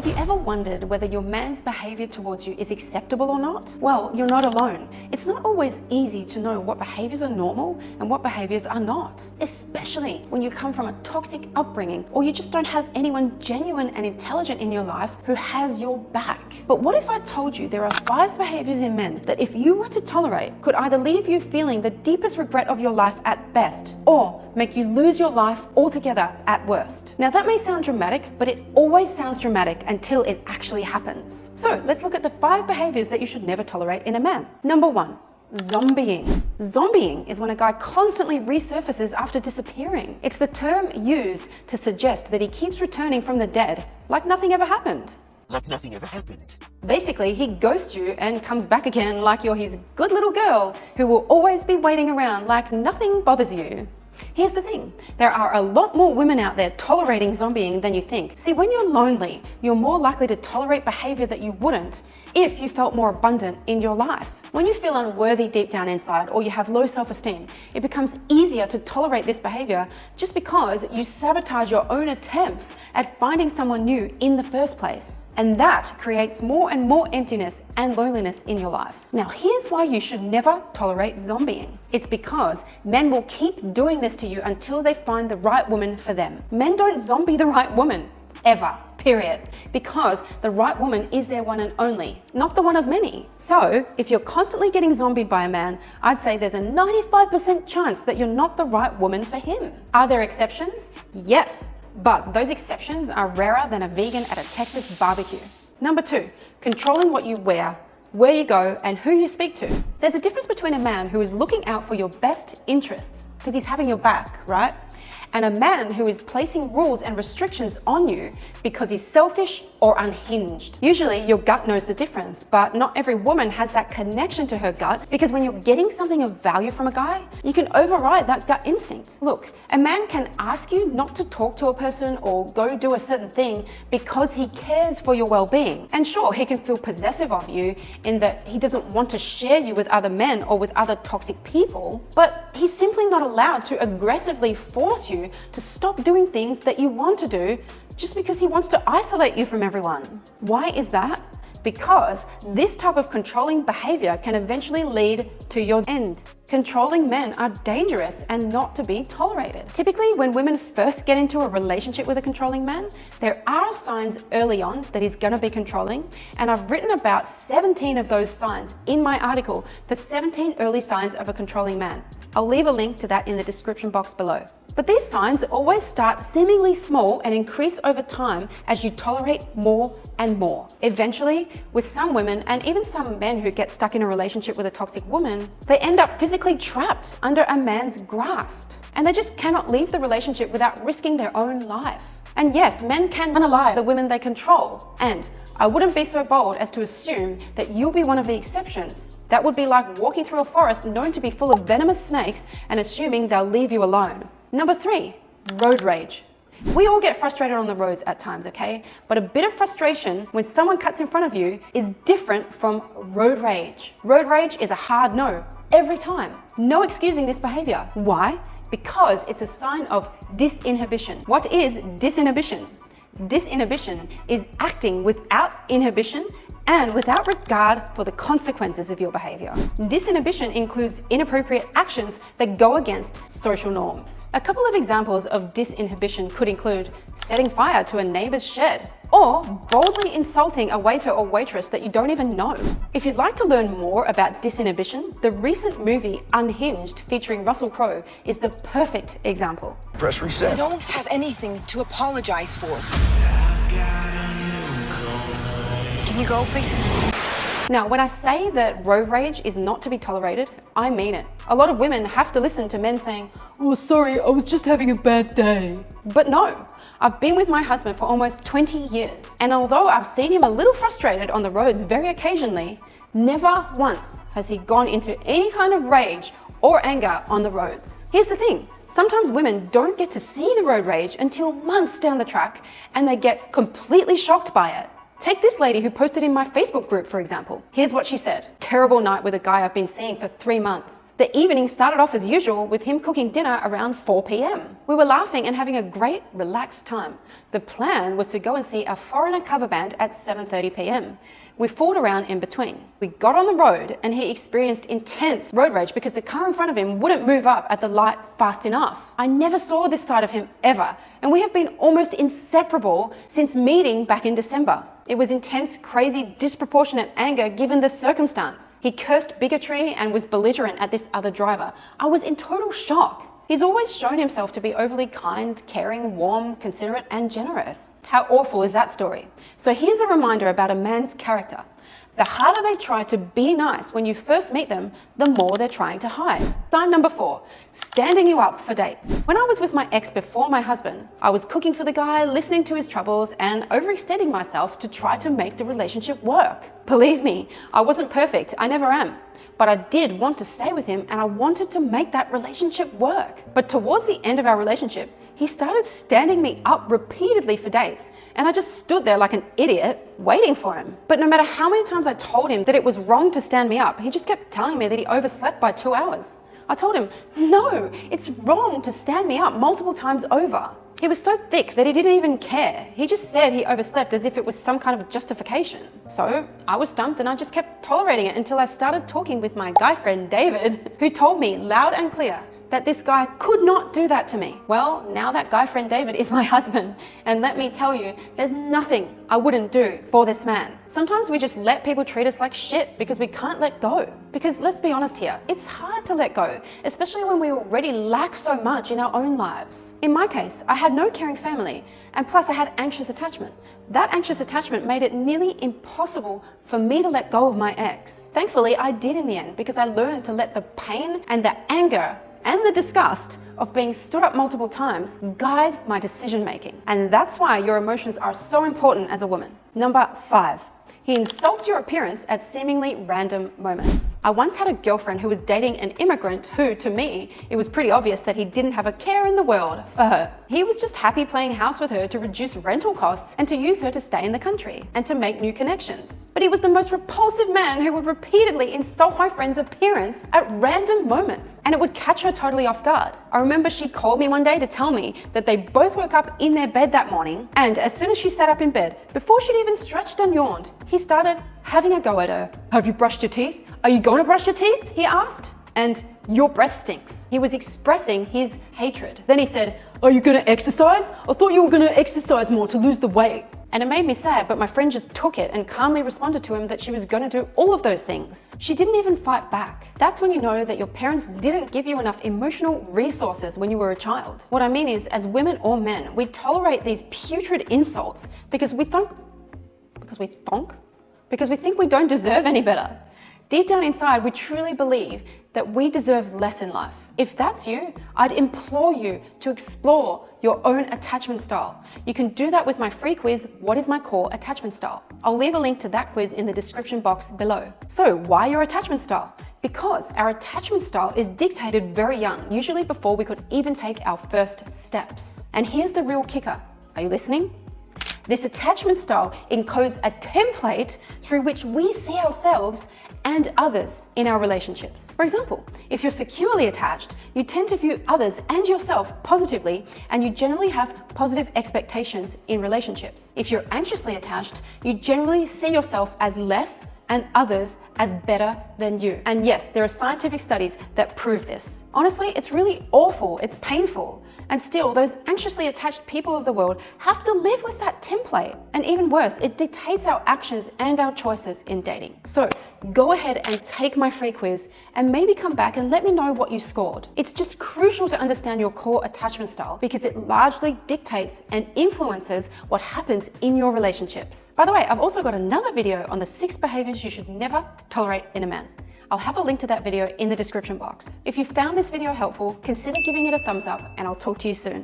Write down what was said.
Have you ever wondered whether your man's behavior towards you is acceptable or not? Well, you're not alone. It's not always easy to know what behaviors are normal and what behaviors are not, especially when you come from a toxic upbringing or you just don't have anyone genuine and intelligent in your life who has your back. But what if I told you there are 5 behaviors in men that if you were to tolerate could either leave you feeling the deepest regret of your life at best or make you lose your life altogether at worst? Now that may sound dramatic, but it always sounds dramatic until it actually happens. So let's look at the 5 behaviors that you should never tolerate in a man. Number 1. Zombieing. Zombieing is when a guy constantly resurfaces after disappearing. It's the term used to suggest that he keeps returning from the dead like nothing ever happened. Like nothing ever happened. Basically, he ghosts you and comes back again like you're his good little girl who will always be waiting around like nothing bothers you. Here's the thing, there are a lot more women out there tolerating zombieing than you think. See, when you're lonely, you're more likely to tolerate behavior that you wouldn't if you felt more abundant in your life. When you feel unworthy deep down inside or you have low self-esteem, it becomes easier to tolerate this behavior just because you sabotage your own attempts at finding someone new in the first place. And that creates more and more emptiness and loneliness in your life. Now, here's why you should never tolerate zombieing. It's because men will keep doing this to you until they find the right woman for them. Men don't zombie the right woman, ever, period. Because the right woman is their one and only, not the one of many. So, if you're constantly getting zombied by a man, I'd say there's a 95% chance that you're not the right woman for him. Are there exceptions? Yes. But those exceptions are rarer than a vegan at a Texas barbecue. Number 2, controlling what you wear, where you go, and who you speak to. There's a difference between a man who is looking out for your best interests, because he's having your back, right? And a man who is placing rules and restrictions on you because he's selfish or unhinged. Usually your gut knows the difference, but not every woman has that connection to her gut, because when you're getting something of value from a guy, you can override that gut instinct. Look, a man can ask you not to talk to a person or go do a certain thing because he cares for your well-being. And sure, he can feel possessive of you in that he doesn't want to share you with other men or with other toxic people, but he's simply not allowed to aggressively force you to stop doing things that you want to do just because he wants to isolate you from everyone. Why is that? Because this type of controlling behavior can eventually lead to your end. Controlling men are dangerous and not to be tolerated. Typically, when women first get into a relationship with a controlling man, there are signs early on that he's gonna be controlling, and I've written about 17 of those signs in my article, the 17 early signs of a controlling man. I'll leave a link to that in the description box below. But these signs always start seemingly small and increase over time as you tolerate more and more. Eventually, with some women and even some men who get stuck in a relationship with a toxic woman, they end up physically trapped under a man's grasp, and they just cannot leave the relationship without risking their own life. And yes, men can unalive the women they control, and I wouldn't be so bold as to assume that you'll be one of the exceptions. That would be like walking through a forest known to be full of venomous snakes and assuming they'll leave you alone. Number 3, road rage. We all get frustrated on the roads at times, okay? But a bit of frustration when someone cuts in front of you is different from road rage. Road rage is a hard no, every time. No excusing this behavior. Why? Because it's a sign of disinhibition. What is disinhibition? Disinhibition is acting without inhibition and without regard for the consequences of your behavior. Disinhibition includes inappropriate actions that go against social norms. A couple of examples of disinhibition could include setting fire to a neighbor's shed or boldly insulting a waiter or waitress that you don't even know. If you'd like to learn more about disinhibition, the recent movie Unhinged featuring Russell Crowe is the perfect example. Press reset. I don't have anything to apologize for. Can you go, please? Now, when I say that road rage is not to be tolerated, I mean it. A lot of women have to listen to men saying, "Oh, sorry, I was just having a bad day." But no, I've been with my husband for almost 20 years, and although I've seen him a little frustrated on the roads very occasionally, never once has he gone into any kind of rage or anger on the roads. Here's the thing. Sometimes women don't get to see the road rage until months down the track, and they get completely shocked by it. Take this lady who posted in my Facebook group, for example. Here's what she said. "Terrible night with a guy I've been seeing for 3 months. The evening started off as usual with him cooking dinner around 4 p.m. We were laughing and having a great, relaxed time. The plan was to go and see a Foreigner cover band at 7:30 p.m. We fooled around in between. We got on the road and he experienced intense road rage because the car in front of him wouldn't move up at the light fast enough. I never saw this side of him ever, and we have been almost inseparable since meeting back in December. It was intense, crazy, disproportionate anger given the circumstance. He cursed bigotry and was belligerent at this other driver. I was in total shock. He's always shown himself to be overly kind, caring, warm, considerate, and generous. How awful is that story? So here's a reminder about a man's character. The harder they try to be nice when you first meet them, the more they're trying to hide. Sign number 4, standing you up for dates. When I was with my ex before my husband, I was cooking for the guy, listening to his troubles, and overextending myself to try to make the relationship work. Believe me, I wasn't perfect, I never am. But I did want to stay with him and I wanted to make that relationship work. But towards the end of our relationship, he started standing me up repeatedly for dates, and I just stood there like an idiot waiting for him. But no matter how many times I told him that it was wrong to stand me up, he just kept telling me that he overslept by 2 hours. I told him, no, it's wrong to stand me up multiple times over. He was so thick that he didn't even care. He just said he overslept as if it was some kind of justification. So I was stumped and I just kept tolerating it until I started talking with my guy friend David, who told me loud and clear that this guy could not do that to me. Well, now that guy friend David is my husband, and let me tell you, there's nothing I wouldn't do for this man. Sometimes we just let people treat us like shit because we can't let go. Because let's be honest here, it's hard to let go, especially when we already lack so much in our own lives. In my case, I had no caring family, and plus I had anxious attachment. That anxious attachment made it nearly impossible for me to let go of my ex. Thankfully, I did in the end because I learned to let the pain and the anger and the disgust of being stood up multiple times guide my decision making. And that's why your emotions are so important as a woman. Number 5, he insults your appearance at seemingly random moments. I once had a girlfriend who was dating an immigrant who, to me, it was pretty obvious that he didn't have a care in the world for her. He was just happy playing house with her to reduce rental costs and to use her to stay in the country and to make new connections. But he was the most repulsive man who would repeatedly insult my friend's appearance at random moments, and it would catch her totally off guard. I remember she called me one day to tell me that they both woke up in their bed that morning, and as soon as she sat up in bed, before she'd even stretched and yawned, he started having a go at her. "Have you brushed your teeth? Are you going to brush your teeth?" he asked. "And your breath stinks." He was expressing his hatred. Then he said, "Are you going to exercise? I thought you were going to exercise more to lose the weight." And it made me sad, but my friend just took it and calmly responded to him that she was going to do all of those things. She didn't even fight back. That's when you know that your parents didn't give you enough emotional resources when you were a child. What I mean is, as women or men, we tolerate these putrid insults because we think we don't deserve any better. Deep down inside, we truly believe that we deserve less in life. If that's you, I'd implore you to explore your own attachment style. You can do that with my free quiz, What is my core attachment style? I'll leave a link to that quiz in the description box below. So why your attachment style? Because our attachment style is dictated very young, usually before we could even take our first steps. And here's the real kicker. Are you listening? This attachment style encodes a template through which we see ourselves and others in our relationships. For example, if you're securely attached, you tend to view others and yourself positively, and you generally have positive expectations in relationships. If you're anxiously attached, you generally see yourself as less and others as better than you. And yes, there are scientific studies that prove this. Honestly, it's really awful, it's painful. And still, those anxiously attached people of the world have to live with that template. And even worse, it dictates our actions and our choices in dating. So go ahead and take my free quiz and maybe come back and let me know what you scored. It's just crucial to understand your core attachment style because it largely dictates and influences what happens in your relationships. By the way, I've also got another video on the 6 behaviors you should never tolerate in a man. I'll have a link to that video in the description box. If you found this video helpful, consider giving it a thumbs up, and I'll talk to you soon.